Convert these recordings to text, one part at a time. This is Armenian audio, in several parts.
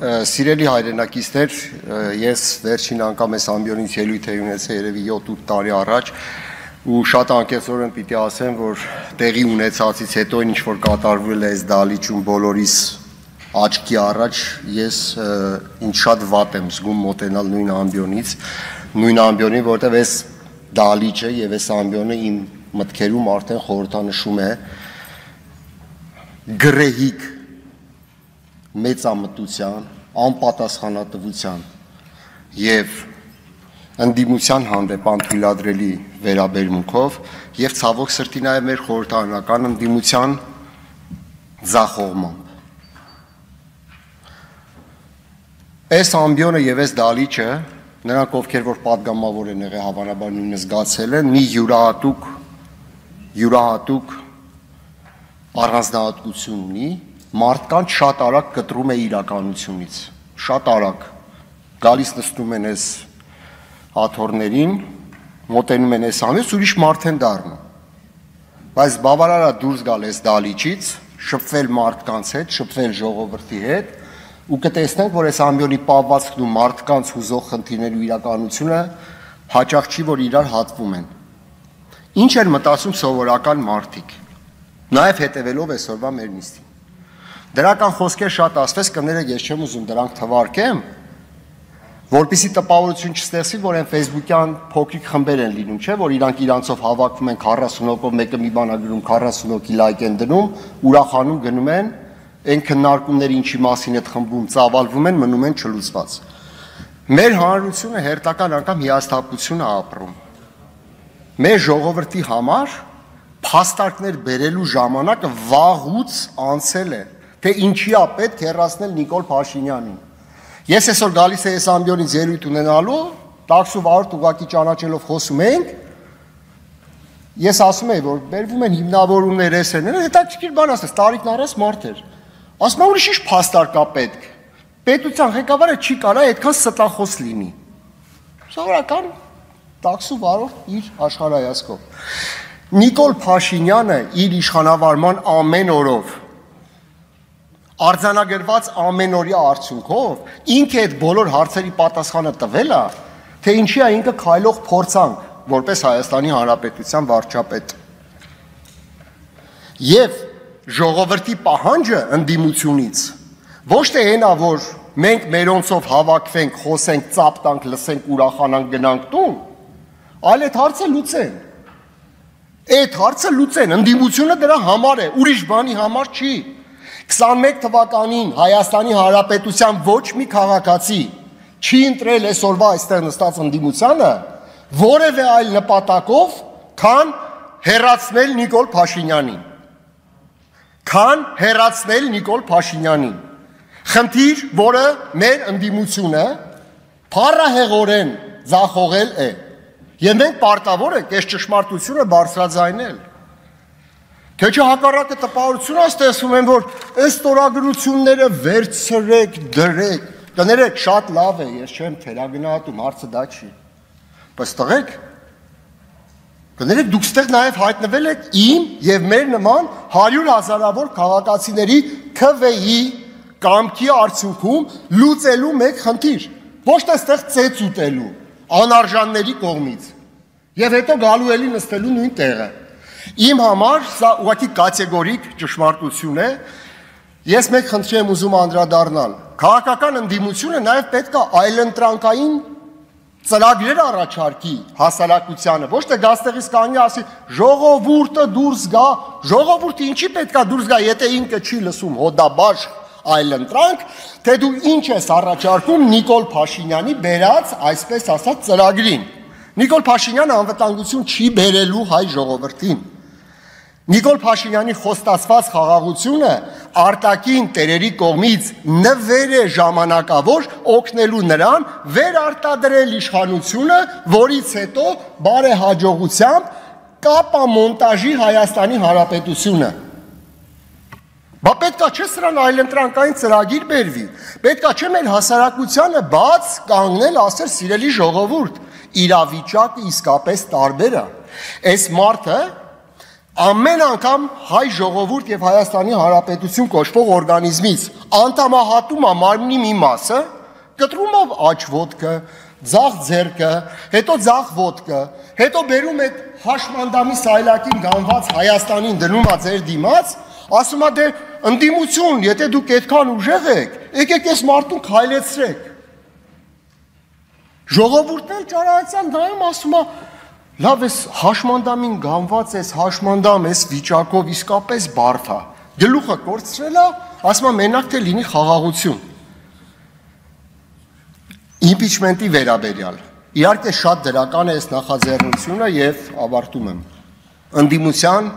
Սիրելի հայրենակիցներ, ես վերջին անգամ այս ամբիոնից ելույթ էի ունեցել երևի 7-8 տարի առաջ ու շատ անկեղծորեն պիտի ասեմ, որ տեղի ունեցածից հետո ինչ որ կատարվել է այս դալիճում բոլորիս աչքի առաջ, ես ինչ շատ վատ եմ զգում մոտենալ նույն ամբիոնին, որտեղ այս դալիճը եւ այս ամբիոնը իմ մտքերում արդեն խորհրդանշում է գրեհիկ մեծամտության, անպատասխանատվության եւ ընդդիմության հանդեպ անթույլատրելի վերաբերմունքով եւ ցավոք սրտի նաեւ մեր խորհրդարանական ընդդիմության ձախողմամբ։ Այս ամբիոնը եւ այս դալիճը նրանք ովքեր որ падգամավոր են եղել հավանաբար նույնը զգացել են մի յուրահատուկ առանձնահատկություն ունի, մարդկանց շատ արագ կտրում է իրականությունից, շատ արագ գալիս նստում են այս աթոռներին, մոտենում են այս ամենից, ուրիշ մարդ են դառնում, բայց բավարար է դուրս գալ այս դալիճից, շփվել մարդկանց հետ, շփվել ժողովրդի հետ ու կտեսնենք, որ այս ամբիոնի պահվածքն ու մարդկանց հուզող խնդիրների իրականությունը հաճախ չի, որ իրար հատվում են։ Ինչ են մտածում սովորական մարդիկ, նաև հետևելով այսօրվա մեր նիստին։ Դրական խոսքեր շատ ասվեց, կներեք, ես չեմ ուզում դրանք թվարկեմ, որպեսզի տպավորություն չստեղծի, որ այն Facebook-յան փոքրիկ խմբեր են լինում, չէ, որ իրանք իրանցով հավաքվում են 40 հոգով, մեկը մի բան է գրում, 40 հոգի լայք են դնում, ուրախանում գնում են, այն քննարկումները ինչի մասին այդ խմբում ծավալվում են, մնում են չլուծված։ Մեր հանրությունը հերթական անգամ հիասթափություն է ապրում։ Մեր ժողովրդի համար փաստարկներ բերելու ժամանակը վաղուց անցել է, թե ինչի է պետք հեռացնել Նիկոլ Փաշինյանին։ Ես այսօր գալիս եմ այս ամբիոնից ելույթ ունենալու, տաքսու վարորդ ուղակի ճանաչելով խոսում ենք, ես ասում եմ, որ բերվում են հիմնավորումներ էսեներ, հետաքրքիր բան ասես, տարիքն առած մարդ էր։ Ասում եմ, ուրիշ ինչ փաստարկ է պետք։ Պետության ղեկավարը չի կարա այդքան ստախոս լինի։ Սովորական տաքսու վարորդ իր աշխարհայացքով։ Նիկոլ Փաշինյանը իր իշխանավարման ամեն օրով արձանագրված ամենօրյա արդյունքով ինքը այդ բոլոր հարցերի պատասխանը տվել է, թե ինչի է ինքը քայլող փորձանք, որպես Հայաստանի Հանրապետության վարչապետ։ Եվ ժողովրդի պահանջը ընդդիմությունից ոչ թե այնա, որ մենք մերոնցով հավաքվենք, խոսենք, ծափ տանք, լսենք, ուրախանանք, գնանք տուն, այլ այդ հարցը լուծեն։ Այդ հարցը լուծեն, ընդդիմությունը դրա համար է, ուրիշ բանի համար չի։ 21 թվականին Հայաստանի Հանրապետության ոչ մի քաղաքացի չի ընտրել այսօրվա այստեղ նստած ընդդիմությանը որևէ այլ նպատակով, քան հեռացնել Նիկոլ Փաշինյանին։ Խնդիր, որը մեր ընդդիմությունը փառահեղորեն ձախողել է։ Եվ մենք պարտավոր ենք այս ճշմարտությունը բարձրաձայնել։ Թե չէ հակառակը տպավորություն ստեղծում են, որ այս ստորագրությունները վերցրեք, դրեք։ Կներեք, շատ լավ է, ես չեմ թերագնահատում, հարցը դա չի։ Բայց տղեկ, կներեք, դուք ստեղ նաև հայտնվել եք իմ եւ մեր նման 100,000-ավոր քաղաքացիների քվեի կամքի արդյունքում լուծելու մեկ խնդիր։ Ոչ թե ստեղ ծեծ ուտելու անարժանների կողմից։ Եվ հետո գալու էլի նստելու նույն տեղը։ Իմ համար սա ուղղակի կատեգորիկ ճշմարտություն է։ Ես մեկ խնդրի եմ ուզում անդրադառնալ։ Քաղաքական ընդդիմությունը նաև պետք է այլընտրանքային ծրագրեր առաջարկի հասարակությանը, ոչ թե գաստեղից կանգնի ասի ժողովուրդը դուրս գա, ժողովուրդը ինչի պետք է դուրս գա, եթե ինքը չի լսում հոդաբաշխ այլընտրանք, թե դու ինչ ես առաջարկում Նիկոլ Փաշինյանի բերած, այսպես ասած, ծրագրին։ Նիկոլ Փաշինյանը անվտանգություն չի բերելու հայ ժողովրդին։ Նիկոլ Փաշինյանի խոստացված խաղաղությունը արտաքին տերերի կողմից նվեր է ժամանակավոր օգնելու նրան վերարտադրել իշխանությունը, որից հետո բարեհաջողությամբ կապամոնտաժի Հայաստանի Հանրապետությունը։ Բա պետքա չէ սրան այլընտրանքային ծրագիր բերվի, պետքա չէ մեր հասարակությանը բաց կանգնել, ասել սիրելի ժողովուրդ, իրավիճակը իսկապես տարբեր է։ Այս մարդը ամեն անգամ հայ ժողովուրդ եւ Հայաստանի Հանրապետություն կոչվող օրգանիզմից անդամահատում է մարմնի մի մասը, կտրում է աջ ոտքը, ձախ ձեռքը, հետո ձախ ոտքը, հետո բերում այդ հաշմանդամի սայլակին գանված Հայաստանին դնում է ձեր դիմաց, ասում է դե ընդդիմություն, եթե դուք այդքան ուժեղ եք, եկեք այս մարդուն քայլեցրեք։ Ժողովուրդն էլ ճարահայցան նայում ասում է լավ էս հաշմանդամին գանված էս հաշմանդամ էս վիճակով իսկապես բարդ է։ Գլուխը կորցրել է, ասում է մենակ թե լինի խաղաղություն։ Իմպիչմենտի վերաբերյալ։ Իհարկե շատ դրական է այս նախաձեռնությունը եւ ավարտում եմ։ Ընդդիմության,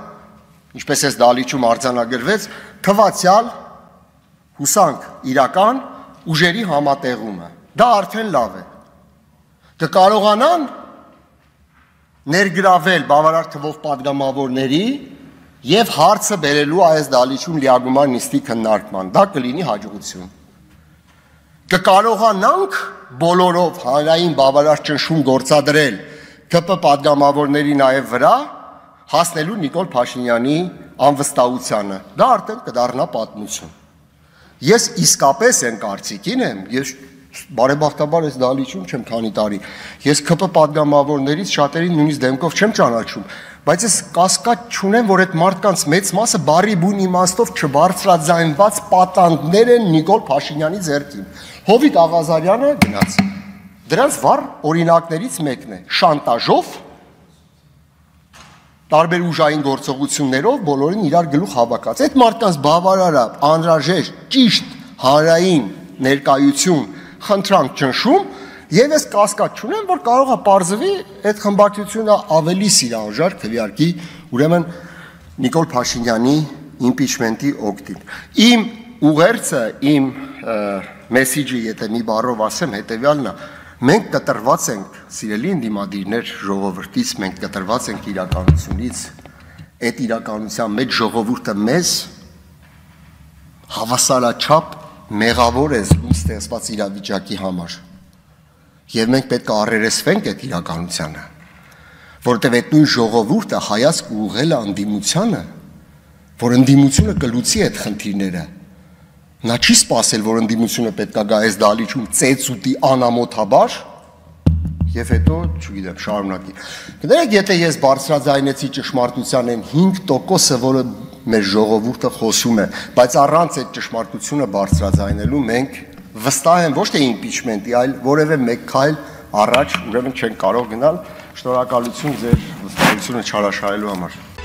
ինչպես էս դալիճում արձանագրվեց, թվացial հուսանք իրական ուժերի համատեղումը։ Դա արդեն լավ է։ Կկարողանան ներգրավել բավարար թվով պատգամավորների եւ հարցը բերելու այս դալիճում լիագումար նիստի քննարկման, դա կլինի հաջողություն։ Կկարողանանք բոլորով հանրային բավարար ճնշում գործադրել ԿՊ պատգամավորների նաեւ վրա հասնելու Նիկոլ Փաշինյանի անվստահությանը, դա արդեն կդառնա պատմություն։ Ես իսկապես այն կարծիքին եմ, ես բարեբախտաբար այս դալիճում չեմ քանի տարի, ես ԿՊ պատգամավորներից շատերին նույնիսկ դեմքով չեմ ճանաչում, բայց ես կասկած չունեմ, որ այդ մարդկանց մեծ մասը բարի բուն իմաստով չբարձրաձայնված պատանդներ են Նիկոլ Փաշինյանի ձեռքին։ Հովիկ Աղազարյանը գնաց։ Դրանց վառ օրինակներից մեկն է, շանտաժով, տարբեր ուժային գործողություններով բոլորին իրար գլուխ հավաքած։ Այդ մարդկանց բավարար է անհրաժեշտ ճիշտ հանրային ներկայություն, խնդրանք ճնշում, եւ ես կասկած չունեմ, որ կարող է պարզվի այդ խմբակցությունը ավելի սիրահարժար քվեարկի, ուրեմն Նիկոլ Փաշինյանի իմպիչմենտի օգտին։ Իմ ուղերձը, իմ մեսիջը, եթե մի բառով ասեմ, հետեւյալն է. մենք կտրված ենք, սիրելի ընդդիմադիրներ, ժողովրդից, մենք կտրված ենք իրականությունից, այդ իրականության մեջ ժողովուրդը մեզ հավասարաչափ մեղավոր է զգում ստեղծված իրավիճակի համար։ Եվ մենք պետք է առերեսվենք այդ իրականությանը, որովհետև այդ նույն ժողովուրդը հայացք ուղղել է ընդդիմությանը, որ ընդդիմությունը կլուծի այդ խնդիրները։ Նա չի սպասել, որ ընդդիմությունը պետք է գա այս դալիճում ծեծուտի անամոթաբար եւ հետո, չգիտեմ, շարունակի։ Գիտեք, եթե ես բարձրաձայնեցի ճշմարտության այն 5%-ը, որը մեր ժողովուրդը խոսում է, բայց առանց այդ ճշմարտությունը բարձրաձայնելու մենք վստահ եմ ոչ թե իմպիչմենտի, այլ որևէ մեկ քայլ առաջ ուրեմն չենք կարող գնալ։ Շնորհակալություն ձեր վստահությունը չարաշահելու համար։